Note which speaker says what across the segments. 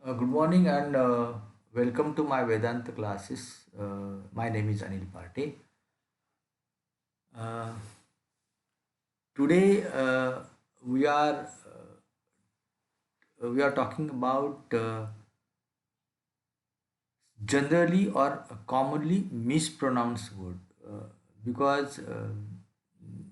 Speaker 1: Good morning and welcome to my Vedanta classes. My name is Anil Parte. Uh, Today we are talking about generally or commonly mispronounced word because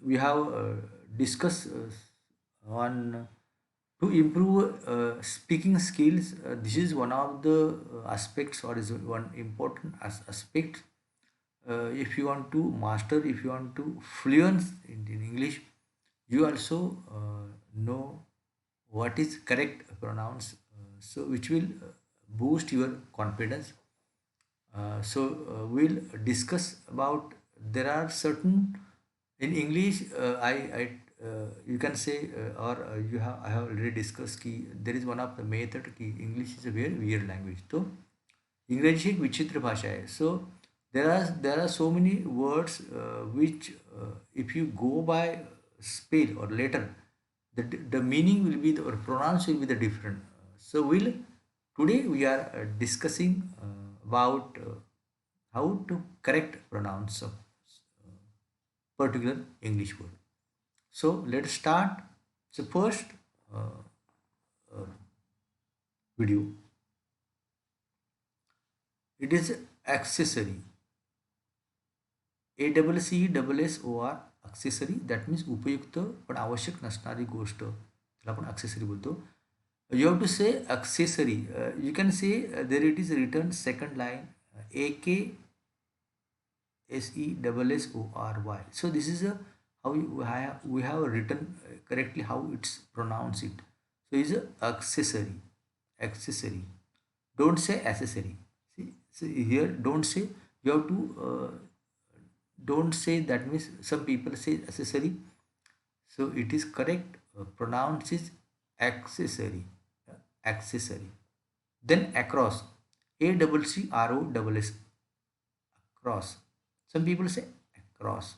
Speaker 1: we have discussed on to improve speaking skills. This is one of the aspects or is one important aspect. If you want to master, if you want to fluent in English, you also know what is correct pronounce, so which will boost your confidence. We'll discuss about there are certain in English. You can say or you have I have already discussed ki there is one of the method ki English is a very weird language. So इंग्रजी एक विचित्र भाषा है. So there are so many words which if you go by spell or letter, the meaning will be or pronounce will be the different. So we'll today we are discussing about how to correct pronounce of particular English word. So let's start. So first uh, uh, video, it is accessory. ACCESSOR accessory, that means उपयुक्त पण आवश्यक नसणारी गोष्ट त्याला आपण accessory बोलतो. You have to say accessory. You can say there it is written second line, ACSESSORY. So this is a how we have written correctly how it's pronounced it. So it's a accessory. Accessory. Don't say accessory. See here. Don't say. You have to. Don't say, that means some people say accessory. So it is correct. Pronounce is accessory. Accessory. Then across. ACCROSS. Across. Some people say across.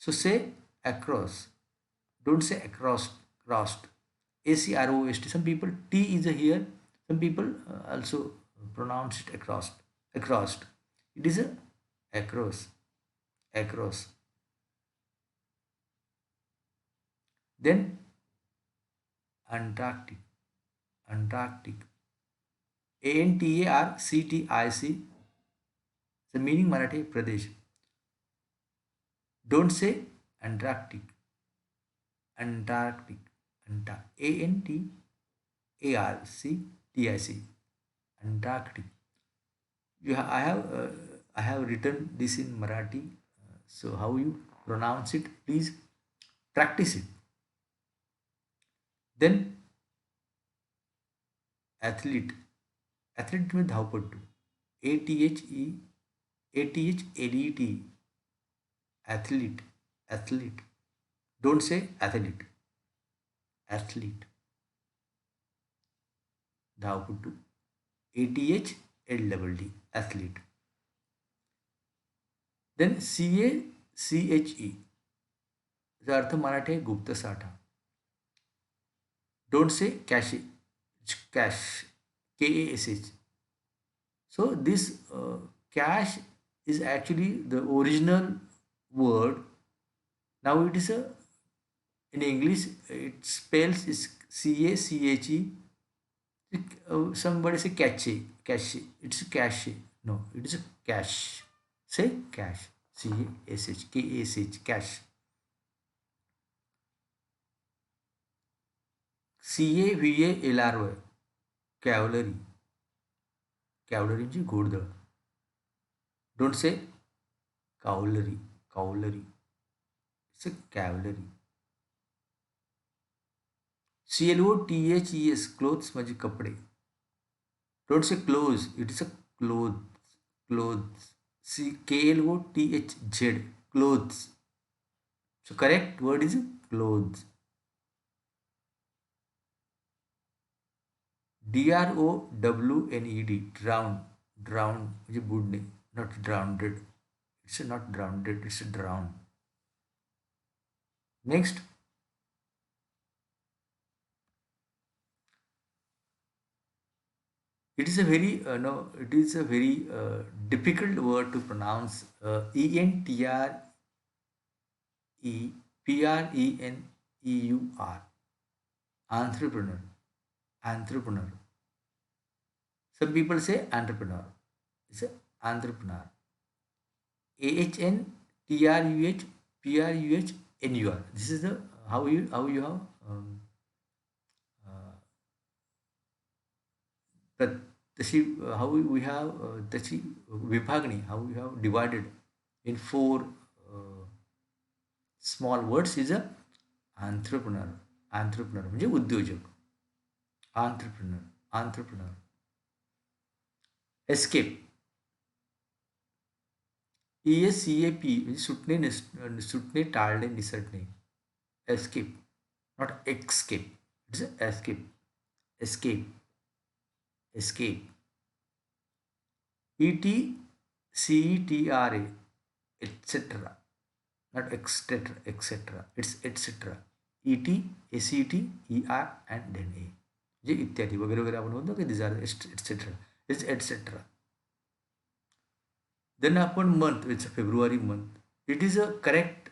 Speaker 1: So say across. Don't say across. Crossed. ACROST. Some people T is a here. Some people also pronounce it across. Across. It is a across. Across. Then Antarctic. Antarctic. ANTARCTIC. The meaning Marathi Pradesh. Don't say Antarctic. Antarctic. ANTARCTIC. Antarctic. I have written this in Marathi. So how you pronounce it? Please practice it. Then athlete. Athlete में धावपट्टू. ATHLET. Athlete. Athlete. Don't say athlete. Athlete. धावपट्टू. ATHLET. Athlete. Then CACHE. याचा अर्थ मराठी आहे गुप्त साठा. Don't say cash. Cash. KASH. So this cash is actually the original word. Now it is a in English it spells is CACHE. Somebody say cache. Cache. It's cache. No, it is a cash. Say cash. CASH. Cash. CAVALRY. Cavalry. Cavalry म्हणजे घोडदळ. Don't say cavalry. Cavalry. It's a cavalry. CLOTHES. Clothes म्हणजे कपडे. Don't say clothes. It is a clothes. Clothes. KLOTHZ. Clothes. So correct word is clothes. DROWNED. Drown. Drown म्हणजे बुडणे. Not drowned. It's not drowned. It's drown. Next. It is a very no. It is a very difficult word to pronounce. Entrepreneur. Entrepreneur. Entrepreneur. Some people say entrepreneur. It's a entrepreneur. Ahntrpruhpruhnur. This is the how you have uh, the तशी how we have त्याची विभागणी how we have divided in four small words is a entrepreneur. Entrepreneur म्हणजे उद्योजक. Entrepreneur. Entrepreneur. Escape. ESCAP म्हणजे सुटणे टाळणे निसटणे. Escape, not escape. It's a escape. Escape. Escape. ETCETRA, etc. Not etc. etc. It's etc. ETACTER and then A. जे इत्यादी वगैरे वगैरे आपण म्हणतो की these are etc. It's etc. Then upon month, it's a February month. It is a correct.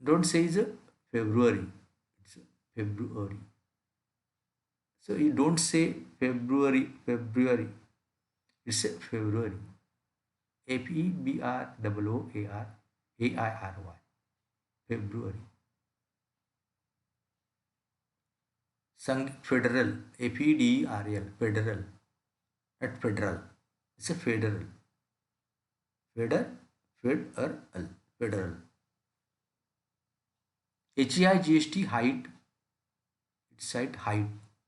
Speaker 1: Don't say it's a February. It's a February. So you don't say February. February. It's a February. FEBROOARAIRY. February. Federal. FEDERAL. Federal. Not federal. It's a federal. Federal. Federal. HEIGST height. It's height.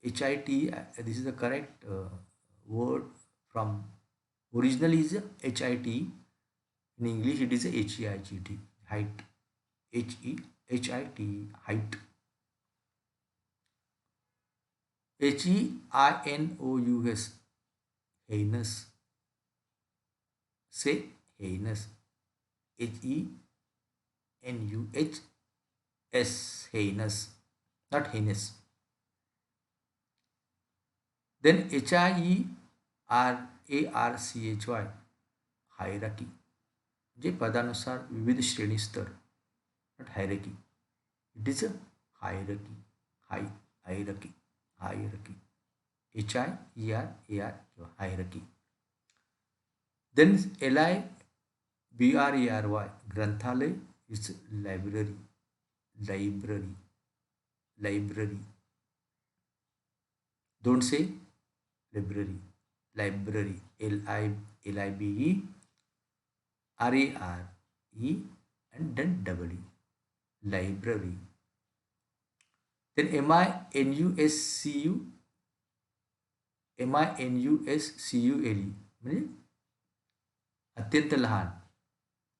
Speaker 1: HIT. This is the correct word from original is HIT. In English it is a HEIGT. Height. HEHIT. Height. HEINOUS. Heinous. Say heinous. HENUHS. Heinous. Not heinous. Then HIERARCHY. Hierarchy. जे पदानुसार विविध श्रेणी स्तर. Not hierarchy. It is a hierarchy. Hierarchy. Hierarchy. HIERAR. Hierarchy. Then LIBRARY. Granthalay is library. Library. Library. Don't say library. Library. LIBRARE and then W. Library. Then MINUSCULE म्हणजे अत्यंत लहान.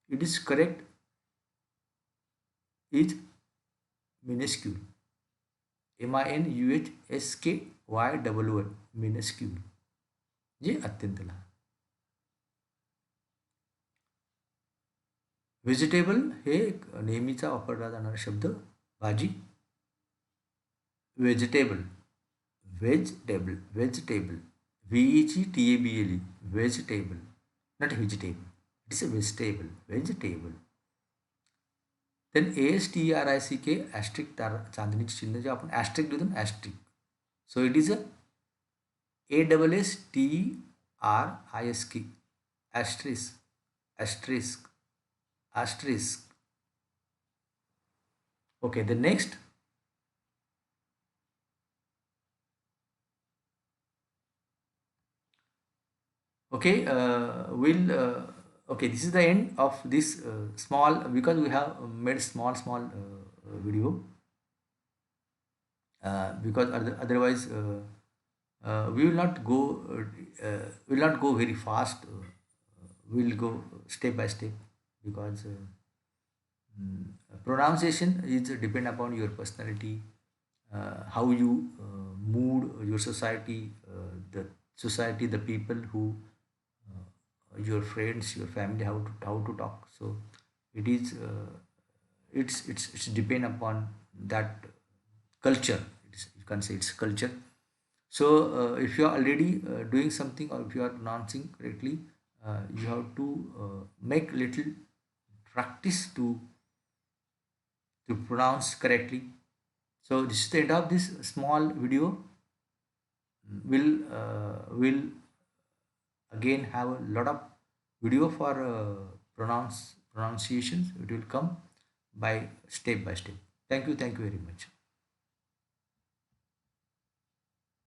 Speaker 1: It is correct. Is minuscule. MINUSKYLL. Minuscule. जे अत्यंत लहान. Vegetable हे एक नेहमीचा वापरला जाणारा शब्द. भाजी. Vegetable. Vegetable. Vegetable. VEGTABLE. Vegetable. Not vegetable. It is a vegetable. Vegetable. Then ASTRICK asterisk चांदणीचे चिन्ह जे आपण asterisk लिहितो ना asterisk. So it is a ASSTRISK. Asterisk. Asterisk. Asterisk. Okay, the next. Okay, okay, this is the end of this small, because we have made small video, because otherwise we will not go very fast. We will go step by step, because pronunciation is depend upon your personality, how you mood your society, the people who your friends, your family, how to talk. So it is it's depend upon that culture. You can say it's culture. So if you are already doing something, or if you are pronouncing correctly, you have to make little practice to pronounce correctly. So this is the end of this small video. Will again have a lot of video for pronunciations. It will come by step by step. Thank you very much.